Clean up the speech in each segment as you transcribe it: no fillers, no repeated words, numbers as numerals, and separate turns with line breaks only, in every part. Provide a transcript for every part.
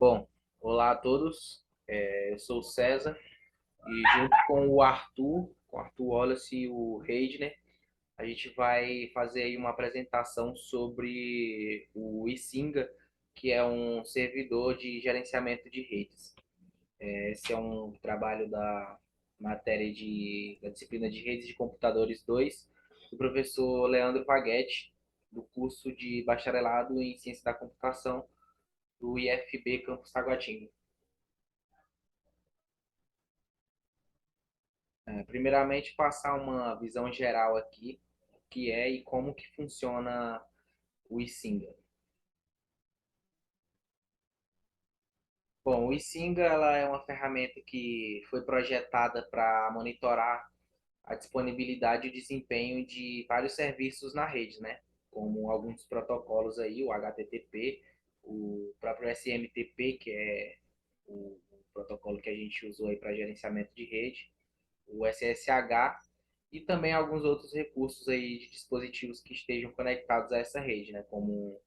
Bom, olá a todos. Eu sou o César e junto com o Arthur Wallace e o Reidner, a gente vai fazer aí uma apresentação sobre o Isinga, que é um servidor de gerenciamento de redes. Esse é um trabalho da disciplina de redes de computadores 2, do professor Leandro Vaguetti, do curso de bacharelado em ciência da computação do IFB Campus Taguatinga. Primeiramente, passar uma visão geral aqui, que é e como que funciona o Isinga. Bom, o Isinga ela é uma ferramenta que foi projetada para monitorar a disponibilidade e o desempenho de vários serviços na rede, né? Como alguns protocolos aí, o HTTP, o próprio SMTP, que é o protocolo que a gente usou aí para gerenciamento de rede, o SSH e também alguns outros recursos aí de dispositivos que estejam conectados a essa rede, né? Como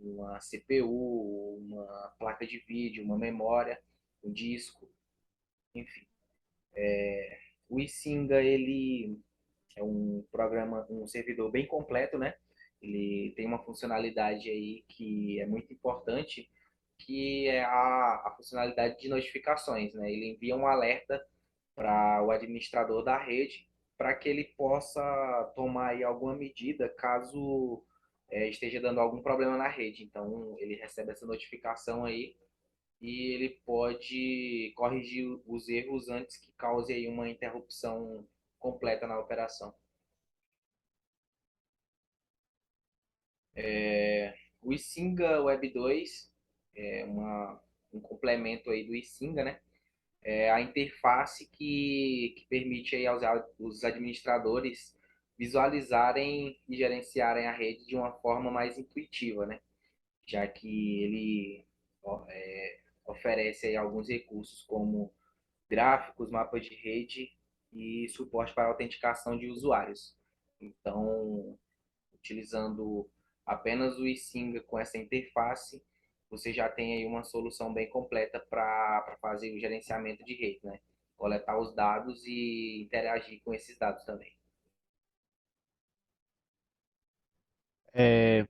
uma CPU, uma placa de vídeo, uma memória, um disco, enfim. O Isinga, ele é um programa, um servidor bem completo, né? Ele tem uma funcionalidade aí que é muito importante, que é a funcionalidade de notificações, né? Ele envia um alerta para o administrador da rede para que ele possa tomar aí alguma medida caso esteja dando algum problema na rede. Então, ele recebe essa notificação aí e ele pode corrigir os erros antes que cause aí uma interrupção completa na operação. O Isinga Web 2 é um complemento aí do Isinga, né? É a interface que permite aí os administradores visualizarem e gerenciarem a rede de uma forma mais intuitiva, né? Já que ele oferece aí alguns recursos como gráficos, mapas de rede e suporte para autenticação de usuários. Então, utilizando apenas o Isinga com essa interface, você já tem aí uma solução bem completa para fazer o gerenciamento de rede, né? Coletar os dados e interagir com esses dados também.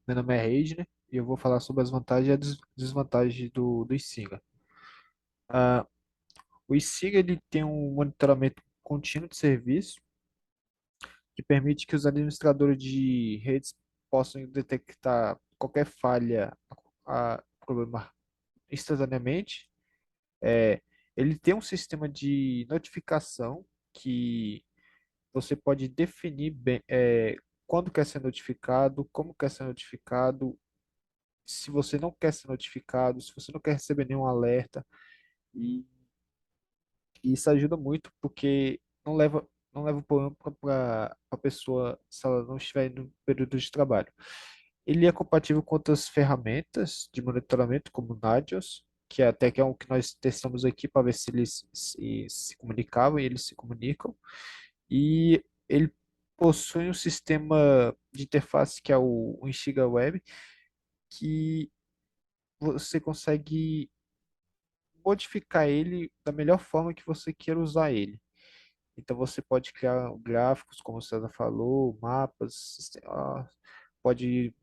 Meu nome é Reidner e eu vou falar sobre as vantagens e as desvantagens do Isiga. Ah, o Isiga ele tem um monitoramento contínuo de serviço que permite que os administradores de redes possam detectar qualquer falha, problema instantaneamente. Ele tem um sistema de notificação que você pode definir bem, quando quer ser notificado, como quer ser notificado, se você não quer ser notificado, se você não quer receber nenhum alerta, e, e isso ajuda muito porque não leva o problema para a pessoa se ela não estiver no período de trabalho. Ele é compatível com outras ferramentas de monitoramento, como o Nagios, que é até que é o que nós testamos aqui para ver se eles se comunicavam e eles se comunicam. E ele possui um sistema de interface que é o Instiga Web, que você consegue modificar ele da melhor forma que você queira usar ele. Então você pode criar gráficos, como o César falou, mapas, pode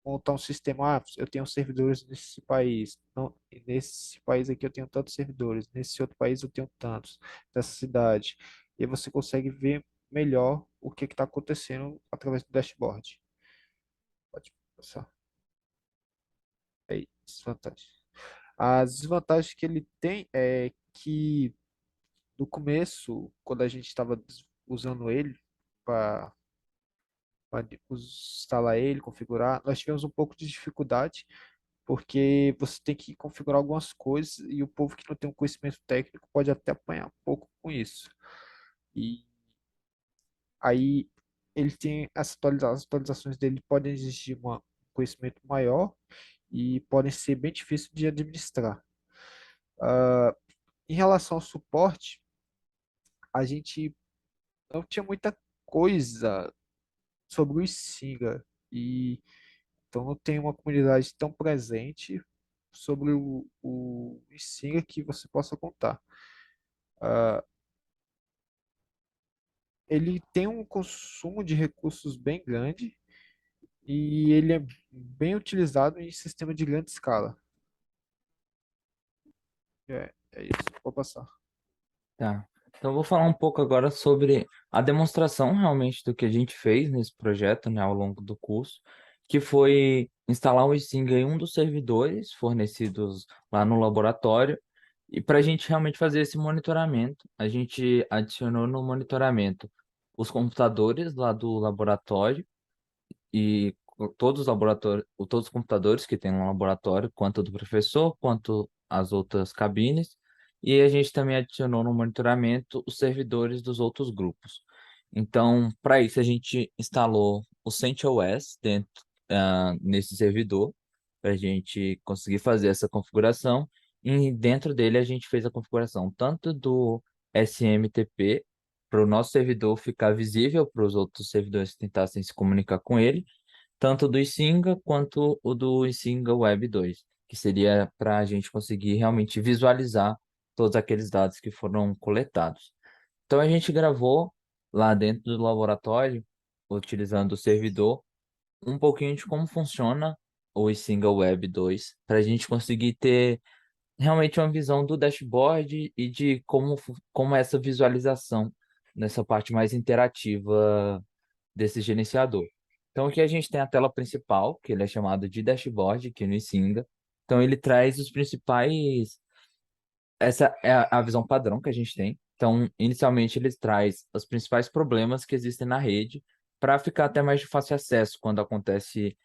montar um sistema. Eu tenho servidores nesse país, não, nesse país aqui eu tenho tantos servidores, nesse outro país eu tenho tantos, dessa cidade. E aí você consegue ver melhor o que está acontecendo através do dashboard. Pode passar. Aí, desvantagem. As desvantagens que ele tem é que no começo, quando a gente estava usando ele para instalar ele, configurar, nós tivemos um pouco de dificuldade, porque você tem que configurar algumas coisas e o povo que não tem um conhecimento técnico pode até apanhar um pouco com isso. E aí ele tem as atualizações dele podem exigir um conhecimento maior e podem ser bem difíceis de administrar. Em relação ao suporte, a gente não tinha muita coisa sobre o Singa e então não tem uma comunidade tão presente sobre o Singa que você possa contar. Ah, ele tem um consumo de recursos bem grande e ele é bem utilizado em sistema de grande escala. É isso, pode passar.
Tá. Então, eu vou falar um pouco agora sobre a demonstração realmente do que a gente fez nesse projeto, né, ao longo do curso, que foi instalar o Sting em um dos servidores fornecidos lá no laboratório. E para a gente realmente fazer esse monitoramento, a gente adicionou no monitoramento os computadores lá do laboratório e todos os laboratórios, todos os computadores que tem no laboratório, quanto do professor, quanto as outras cabines, e a gente também adicionou no monitoramento os servidores dos outros grupos. Então, para isso, a gente instalou o CentOS dentro, nesse servidor, para a gente conseguir fazer essa configuração, e dentro dele a gente fez a configuração tanto do SMTP, para o nosso servidor ficar visível para os outros servidores que tentassem se comunicar com ele, tanto do Isinga quanto o do Isinga Web 2, que seria para a gente conseguir realmente visualizar todos aqueles dados que foram coletados. Então a gente gravou lá dentro do laboratório, utilizando o servidor, um pouquinho de como funciona o Isinga Web 2, para a gente conseguir ter realmente uma visão do dashboard e de como é essa visualização nessa parte mais interativa desse gerenciador. Então aqui a gente tem a tela principal, que ele é chamado de dashboard aqui no Isinga. Então ele traz os principais, essa é a visão padrão que a gente tem. Então, inicialmente ele traz os principais problemas que existem na rede para ficar até mais de fácil acesso quando acontece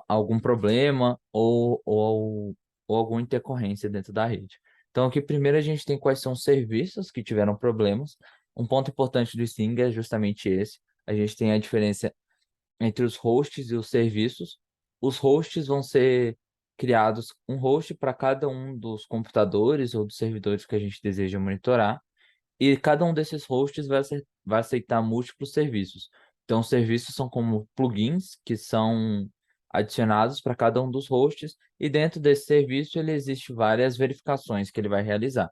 algum problema ou alguma intercorrência dentro da rede. Então, aqui primeiro a gente tem quais são os serviços que tiveram problemas. Um ponto importante do Sting é justamente esse. A gente tem a diferença entre os hosts e os serviços. Os hosts vão ser criados um host para cada um dos computadores ou dos servidores que a gente deseja monitorar. E cada um desses hosts vai aceitar múltiplos serviços. Então, os serviços são como plugins que são adicionados para cada um dos hosts, e dentro desse serviço ele existe várias verificações que ele vai realizar.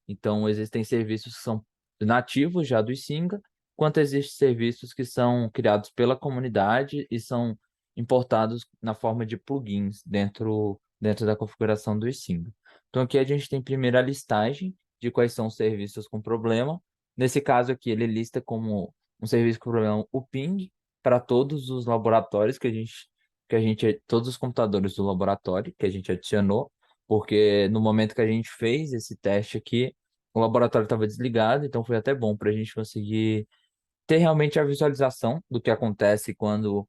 Então, existem serviços que são nativos já do Isinga, quanto existem serviços que são criados pela comunidade e são importados na forma de plugins dentro da configuração do Isinga. Então, aqui a gente tem primeiro a listagem de quais são os serviços com problema. Nesse caso aqui, ele lista como um serviço com problema o ping para todos os laboratórios todos os computadores do laboratório que a gente adicionou, porque no momento que a gente fez esse teste aqui, o laboratório estava desligado, então foi até bom para a gente conseguir ter realmente a visualização do que acontece quando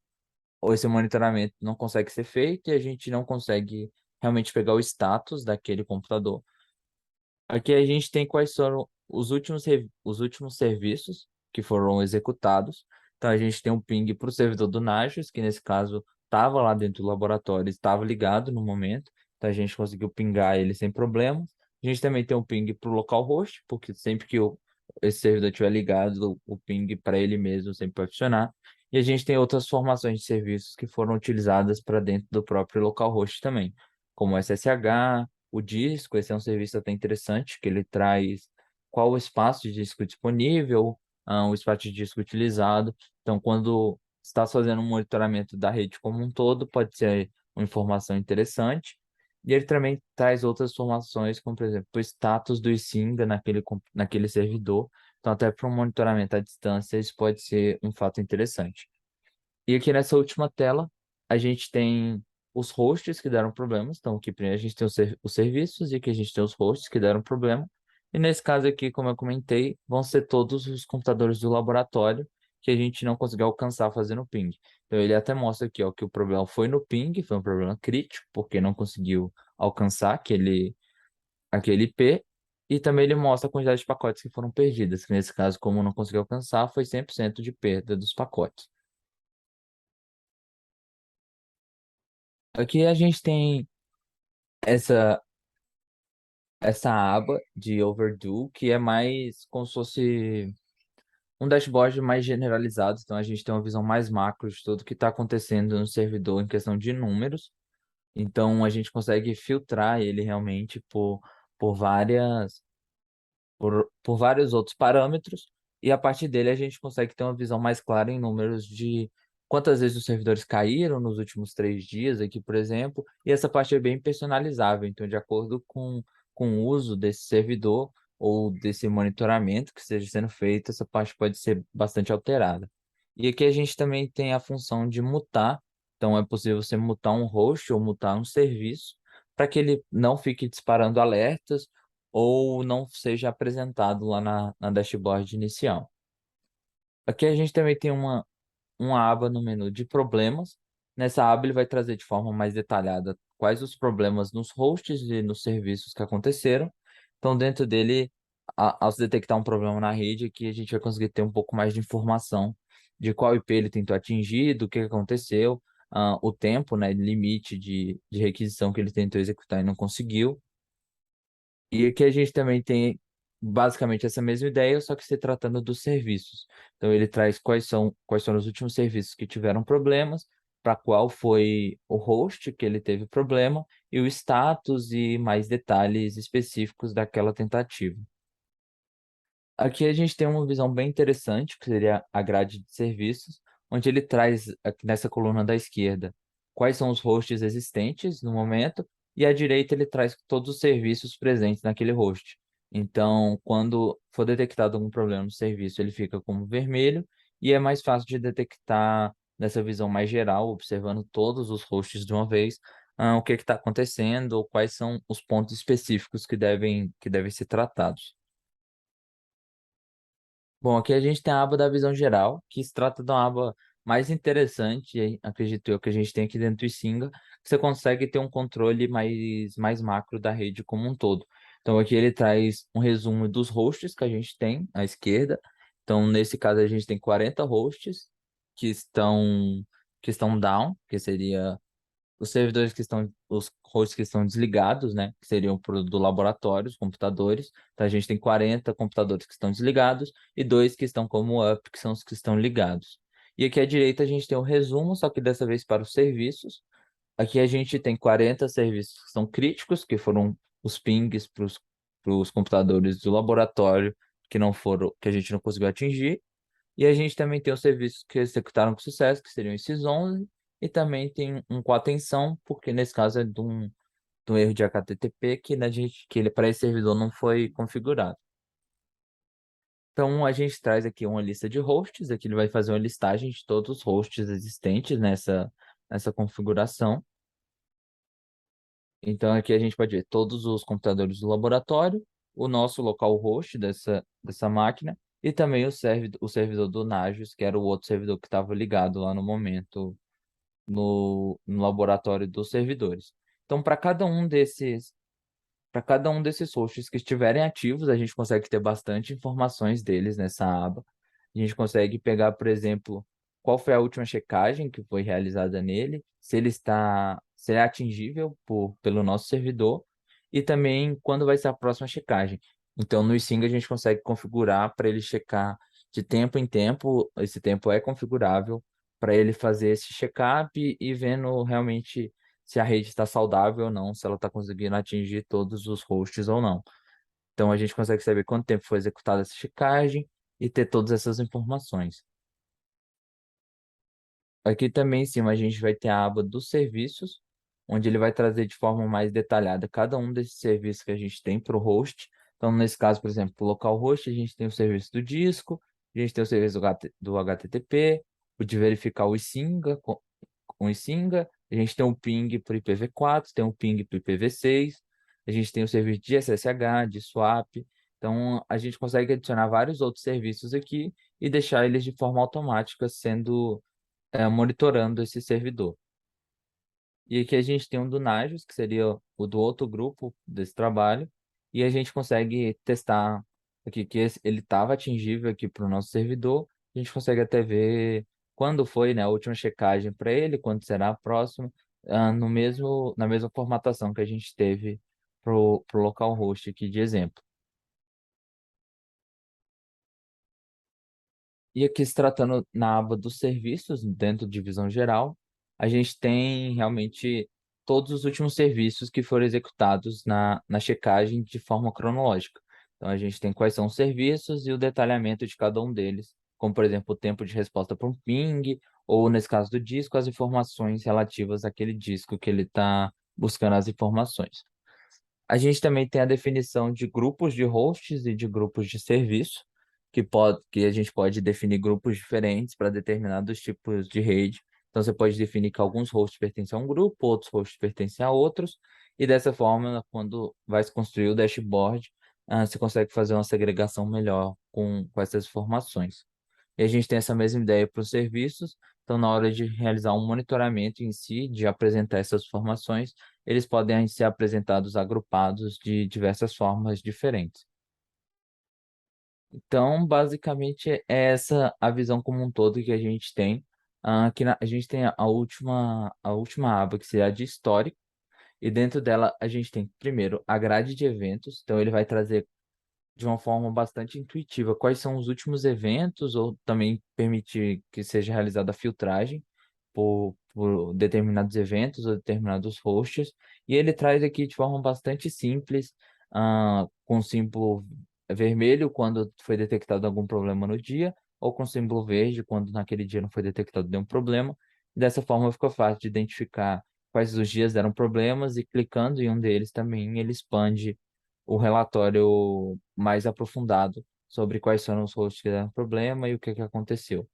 esse monitoramento não consegue ser feito e a gente não consegue realmente pegar o status daquele computador. Aqui a gente tem quais foram os últimos serviços que foram executados. Então a gente tem um ping para o servidor do Nagios, que nesse caso estava lá dentro do laboratório, estava ligado no momento. Então a gente conseguiu pingar ele sem problemas. A gente também tem um ping para o localhost, porque sempre que esse servidor estiver ligado, o ping para ele mesmo sempre vai funcionar. E a gente tem outras formações de serviços que foram utilizadas para dentro do próprio localhost também, como o SSH, o disco. Esse é um serviço até interessante, que ele traz qual o espaço de disco disponível, o espaço de disco utilizado. Então, quando está fazendo um monitoramento da rede como um todo, pode ser uma informação interessante. E ele também traz outras informações, como, por exemplo, o status do Isinga naquele servidor. Então, até para um monitoramento à distância, isso pode ser um fato interessante. E aqui nessa última tela, a gente tem os hosts que deram problemas. Então, aqui primeiro a gente tem os serviços e aqui a gente tem os hosts que deram problema. E nesse caso aqui, como eu comentei, vão ser todos os computadores do laboratório que a gente não conseguiu alcançar fazendo ping. Então, ele até mostra aqui, ó, que o problema foi no ping, foi um problema crítico, porque não conseguiu alcançar aquele IP. E também ele mostra a quantidade de pacotes que foram perdidas, que nesse caso, como não conseguiu alcançar, foi 100% de perda dos pacotes. Aqui a gente tem essa, essa aba de Overdue, que é mais como se fosse um dashboard mais generalizado. Então a gente tem uma visão mais macro de tudo que está acontecendo no servidor em questão de números. Então a gente consegue filtrar ele realmente por várias por vários outros parâmetros, e a partir dele a gente consegue ter uma visão mais clara em números de quantas vezes os servidores caíram nos últimos 3 dias aqui, por exemplo, e essa parte é bem personalizável, então de acordo com o uso desse servidor ou desse monitoramento que esteja sendo feito, essa parte pode ser bastante alterada. E aqui a gente também tem a função de mutar, então é possível você mutar um host ou mutar um serviço para que ele não fique disparando alertas ou não seja apresentado lá na dashboard inicial. Aqui a gente também tem uma aba no menu de problemas. Nessa aba ele vai trazer de forma mais detalhada quais os problemas nos hosts e nos serviços que aconteceram. Então, dentro dele, ao se detectar um problema na rede, aqui a gente vai conseguir ter um pouco mais de informação de qual IP ele tentou atingir, do que aconteceu, o tempo, né, limite de requisição que ele tentou executar e não conseguiu. E aqui a gente também tem basicamente essa mesma ideia, só que se tratando dos serviços. Então ele traz quais foram os últimos serviços que tiveram problemas, para qual foi o host que ele teve problema e o status e mais detalhes específicos daquela tentativa. Aqui a gente tem uma visão bem interessante, que seria a grade de serviços, onde ele traz aqui nessa coluna da esquerda quais são os hosts existentes no momento, e à direita ele traz todos os serviços presentes naquele host. Então, quando for detectado algum problema no serviço, ele fica como vermelho, e é mais fácil de detectar nessa visão mais geral, observando todos os hosts de uma vez, o que está acontecendo, ou quais são os pontos específicos que devem ser tratados. Bom, aqui a gente tem a aba da visão geral, que se trata de uma aba mais interessante, acredito eu, que a gente tem aqui dentro do Singa, que você consegue ter um controle mais macro da rede como um todo. Então aqui ele traz um resumo dos hosts que a gente tem à esquerda. Então nesse caso a gente tem 40 hosts que estão que estão down, que seria os hosts que estão desligados, né, que seriam do laboratório, os computadores. Então a gente tem 40 computadores que estão desligados e dois que estão como up, que são os que estão ligados. E aqui à direita a gente tem o resumo, só que dessa vez para os serviços. Aqui a gente tem 40 serviços que são críticos, que foram os pings para os computadores do laboratório que não foram, que a gente não conseguiu atingir. E a gente também tem os serviços que executaram com sucesso, que seriam esses 11, e também tem um com atenção, porque nesse caso é de um erro de HTTP que, que para esse servidor não foi configurado. Então a gente traz aqui uma lista de hosts, aqui ele vai fazer uma listagem de todos os hosts existentes nessa configuração. Então aqui a gente pode ver todos os computadores do laboratório, o nosso localhost dessa máquina, e também o servidor do Nagios, que era o outro servidor que estava ligado lá no momento no laboratório dos servidores. Então, para cada um desses hosts que estiverem ativos, a gente consegue ter bastante informações deles nessa aba. A gente consegue pegar, por exemplo, qual foi a última checagem que foi realizada nele, se ele é atingível pelo nosso servidor e também quando vai ser a próxima checagem. Então, no Sting a gente consegue configurar para ele checar de tempo em tempo, esse tempo é configurável para ele fazer esse check-up e vendo realmente se a rede está saudável ou não, se ela está conseguindo atingir todos os hosts ou não. Então a gente consegue saber quanto tempo foi executada essa checagem e ter todas essas informações. Aqui também em cima a gente vai ter a aba dos serviços, onde ele vai trazer de forma mais detalhada cada um desses serviços que a gente tem para o host. Então, nesse caso, por exemplo, o localhost, a gente tem o serviço do disco, a gente tem o serviço do HTTP, o de verificar o Isinga, com Isinga, a gente tem um ping para o IPv4, tem um ping para o IPv6, a gente tem o serviço de SSH, de swap. Então, a gente consegue adicionar vários outros serviços aqui e deixar eles de forma automática sendo monitorando esse servidor. E aqui a gente tem um do Nagios, que seria o do outro grupo desse trabalho, e a gente consegue testar aqui que ele estava atingível aqui para o nosso servidor. A gente consegue até ver quando foi, né, a última checagem para ele, quando será a próxima, na mesma formatação que a gente teve para o localhost aqui de exemplo. E aqui se tratando na aba dos serviços, dentro de visão geral, a gente tem realmente todos os últimos serviços que foram executados na checagem de forma cronológica. Então, a gente tem quais são os serviços e o detalhamento de cada um deles, como, por exemplo, o tempo de resposta para um ping, ou, nesse caso do disco, as informações relativas àquele disco que ele está buscando as informações. A gente também tem a definição de grupos de hosts e de grupos de serviço, que a gente pode definir grupos diferentes para determinados tipos de rede. Então, você pode definir que alguns hosts pertencem a um grupo, outros hosts pertencem a outros, e dessa forma, quando vai se construir o dashboard, você consegue fazer uma segregação melhor com essas informações. E a gente tem essa mesma ideia para os serviços, então, na hora de realizar um monitoramento em si, de apresentar essas informações, eles podem ser apresentados agrupados de diversas formas diferentes. Então, basicamente, é essa a visão como um todo que a gente tem. A gente tem a última aba, que seria a de histórico, e dentro dela a gente tem, primeiro, a grade de eventos. Então, ele vai trazer de uma forma bastante intuitiva quais são os últimos eventos, ou também permitir que seja realizada a filtragem por determinados eventos ou determinados hosts. E ele traz aqui de forma bastante simples, com símbolo vermelho quando foi detectado algum problema no dia, ou com símbolo verde quando naquele dia não foi detectado nenhum problema. Dessa forma ficou fácil de identificar quais os dias deram problemas, e clicando em um deles também ele expande o relatório mais aprofundado sobre quais foram os hosts que deram problema e o que que aconteceu.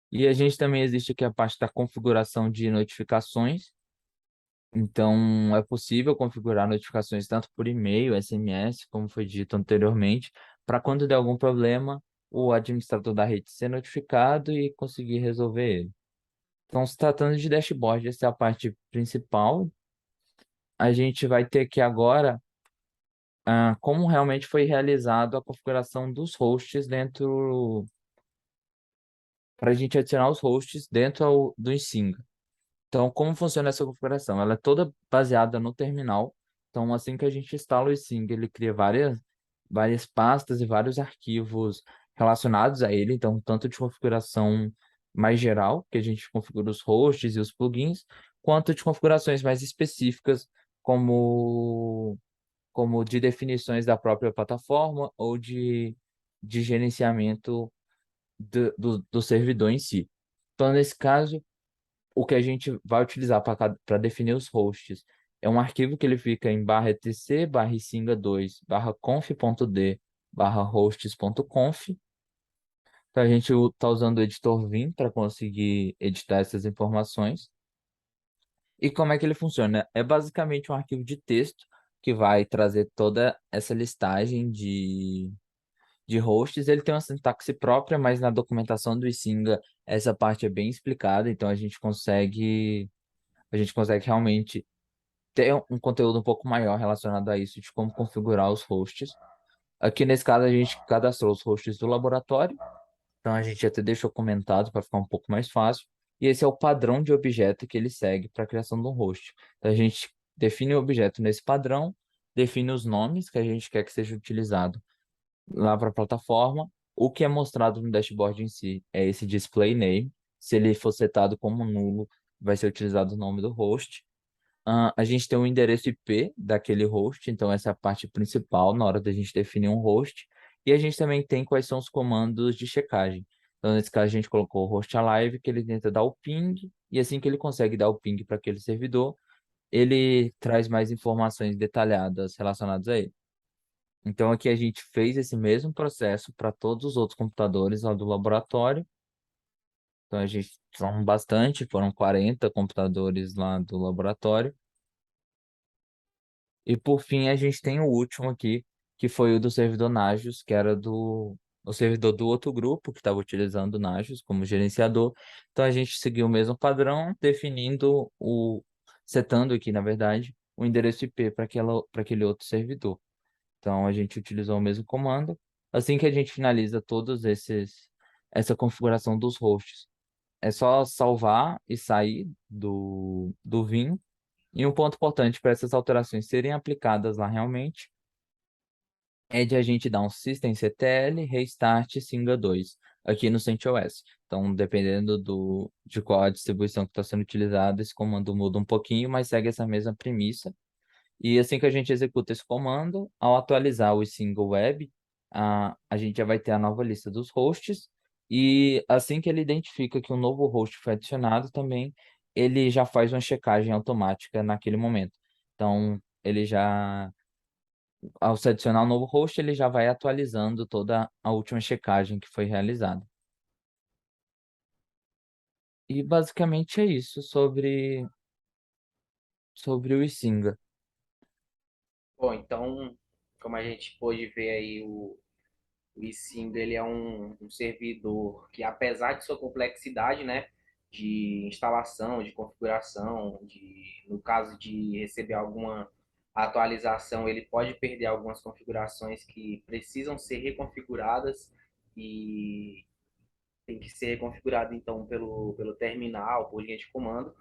E a gente também existe aqui a parte da configuração de notificações. Então, é possível configurar notificações tanto por e-mail, SMS, como foi dito anteriormente, para quando der algum problema, o administrador da rede ser notificado e conseguir resolver ele. Então, se tratando de dashboard, essa é a parte principal. A gente vai ter que agora como realmente foi realizado a configuração dos hosts dentro, para a gente adicionar os hosts dentro do Nsinga. Então, como funciona essa configuração? Ela é toda baseada no terminal. Então, assim que a gente instala o Nsinga, ele cria várias pastas e vários arquivos relacionados a ele. Então, tanto de configuração mais geral, que a gente configura os hosts e os plugins, quanto de configurações mais específicas, como de definições da própria plataforma ou de gerenciamento do servidor em si. Então, nesse caso, o que a gente vai utilizar para definir os hosts é um arquivo que ele fica em /etc /singa2 /conf.d /hosts.conf. Então, a gente está usando o editor Vim para conseguir editar essas informações. E como é que ele funciona? É basicamente um arquivo de texto que vai trazer toda essa listagem de hosts. Ele tem uma sintaxe própria, mas na documentação do Isinga essa parte é bem explicada, então a gente consegue realmente ter um conteúdo um pouco maior relacionado a isso, de como configurar os hosts. Aqui nesse caso a gente cadastrou os hosts do laboratório, então a gente até deixou comentado para ficar um pouco mais fácil. E esse é o padrão de objeto que ele segue para a criação de um host. Então a gente define o objeto nesse padrão, define os nomes que a gente quer que seja utilizado lá para a plataforma. O que é mostrado no dashboard em si é esse display name. Se ele for setado como nulo, vai ser utilizado o nome do host. A gente tem o endereço IP daquele host, então essa é a parte principal na hora da gente definir um host. E a gente também tem quais são os comandos de checagem. Então, nesse caso, a gente colocou o host alive, que ele tenta dar o ping, e assim que ele consegue dar o ping para aquele servidor, ele traz mais informações detalhadas relacionadas a ele. Então, aqui a gente fez esse mesmo processo para todos os outros computadores lá do laboratório. Então, a gente são bastante, foram 40 computadores lá do laboratório. E por fim, a gente tem o último aqui, que foi o do servidor Nagios, que era o servidor do outro grupo que estava utilizando o Nagios como gerenciador. Então, a gente seguiu o mesmo padrão, setando aqui, na verdade, o endereço IP para aquele outro servidor. Então, a gente utilizou o mesmo comando. Assim que a gente finaliza essa configuração dos hosts, é só salvar e sair do Vim. E um ponto importante para essas alterações serem aplicadas lá realmente é de a gente dar um systemctl restart singa2. aqui no CentOS. Então, dependendo de qual a distribuição que está sendo utilizada, esse comando muda um pouquinho, mas segue essa mesma premissa. E assim que a gente executa esse comando, ao atualizar o single web, a gente já vai ter a nova lista dos hosts. E assim que ele identifica que um novo host foi adicionado também, ele já faz uma checagem automática naquele momento. Então, ao se adicionar um novo host, ele já vai atualizando toda a última checagem que foi realizada. E basicamente é isso sobre o Isinga.
Bom, então, como a gente pôde ver aí, o eSIM ele é um servidor que, apesar de sua complexidade, né, de instalação, de configuração, no caso de receber alguma atualização, ele pode perder algumas configurações que precisam ser reconfiguradas e tem que ser reconfigurado então pelo terminal, por linha de comando.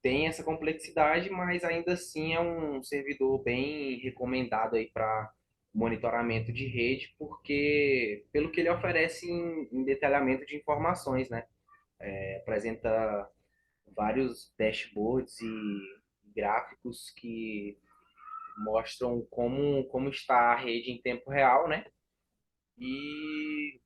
Tem essa complexidade, mas ainda assim é um servidor bem recomendado aí para monitoramento de rede, porque pelo que ele oferece em detalhamento de informações, né? Apresenta vários dashboards e gráficos que mostram como está a rede em tempo real, né? E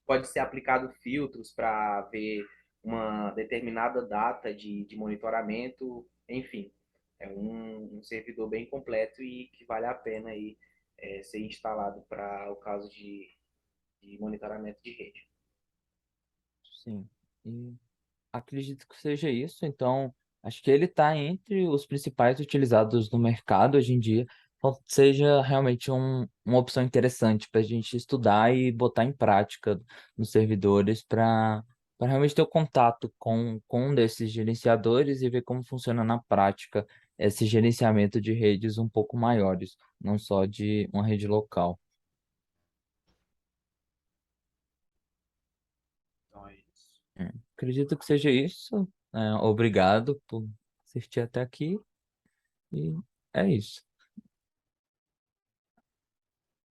pode ser aplicado filtros para ver uma determinada data de monitoramento, enfim, é um servidor bem completo e que vale a pena aí, ser instalado para o caso de monitoramento de rede.
Sim. E acredito que seja isso. Então, acho que ele está entre os principais utilizados no mercado hoje em dia. Então, seja realmente uma opção interessante para a gente estudar e botar em prática nos servidores para realmente ter o contato com um desses gerenciadores e ver como funciona na prática esse gerenciamento de redes um pouco maiores, não só de uma rede local.
Então é isso.
Acredito que seja isso. Obrigado por assistir até aqui. E é isso.